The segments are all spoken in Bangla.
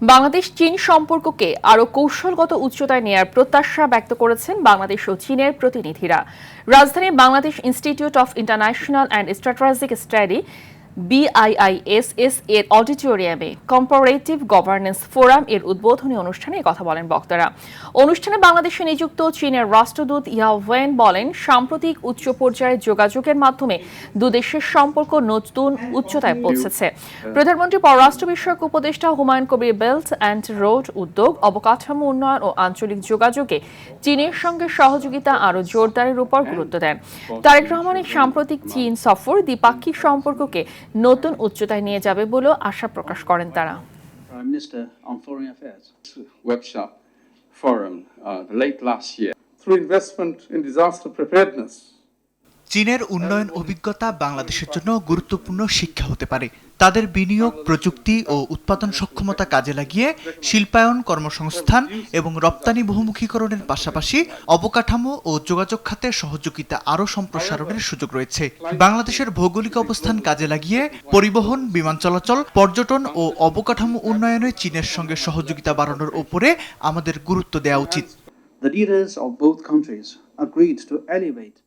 বাংলাদেশ চীন সম্পর্ককে আরও কৌশলগত উচ্চতায় নেয়ার প্রত্যাশা ব্যক্ত করেছেন বাংলাদেশ ও চীনের প্রতিনিধিরা। রাজধানী Bangladesh institute of international and strategic study BIISS এর অডিটোরিয়ামে কম্পারেটিভ গভর্নেন্স ফোরাম এর উদ্বোধনী অনুষ্ঠানে কথা বলেন বক্তারা। অনুষ্ঠানে বাংলাদেশে নিযুক্ত চীনের রাষ্ট্রদূত ইয়া ওয়েন বলেন, সাম্প্রতিক উচ্চ পর্যায়ের যোগাযোগের মাধ্যমে দুদেশের সম্পর্ক নতুন উচ্চতায় পৌঁছেছে। প্রধানমন্ত্রী পররাষ্ট্র বিষয়ক উপদেষ্টা Humayun Kabir belt and road উদ্যোগ, অবকাঠামো উন্নয়ন ও আঞ্চলিক যোগাযোগে চীনের সঙ্গে সহযোগিতা আরও জোরদারের উপর গুরুত্ব দেন। তারেক রহমানের সাম্প্রতিক চীন সফর দ্বিপাক্ষিক সম্পর্ককে নতুন উচ্চতায় নিয়ে যাবে বলেও আশা প্রকাশ করেন তারা। Prime Minister on Foreign Affairs workshop forum late last year through investment in disaster preparedness. চীনের উন্নয়ন অভিজ্ঞতা বাংলাদেশের জন্য গুরুত্বপূর্ণ শিক্ষা হতে পারে। তাদের বিনিয়োগ, প্রযুক্তি ও উৎপাদন সক্ষমতা কাজে লাগিয়ে শিল্পায়ন, কর্মসংস্থান এবং রপ্তানি বহুমুখীকরণের পাশাপাশি অবকাঠামো ও যোগাযোগ খাতে সহযোগিতা আরও সম্প্রসারণের সুযোগ রয়েছে। বাংলাদেশের ভৌগোলিক অবস্থান কাজে লাগিয়ে পরিবহন, বিমান চলাচল, পর্যটন ও অবকাঠামো উন্নয়নে চীনের সঙ্গে সহযোগিতা বাড়ানোর উপরে আমাদের গুরুত্ব দেওয়া উচিত। The leaders of both countries agreed to elevate.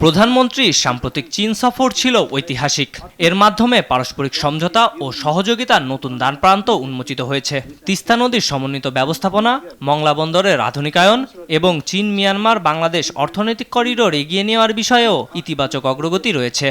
প্রধানমন্ত্রীর সাম্প্রতিক চীন সফর ছিল ঐতিহাসিক। এর মাধ্যমে পারস্পরিক সমঝোতা ও সহযোগিতার নতুন দ্বারপ্রান্ত উন্মোচিত হয়েছে। তিস্তা নদীর সমন্বিত ব্যবস্থাপনা, মংলা বন্দরের আধুনিকায়ন এবং চীন, মিয়ানমার, বাংলাদেশ অর্থনৈতিক করিডোর এগিয়ে নেওয়ার বিষয়েও ইতিবাচক অগ্রগতি রয়েছে।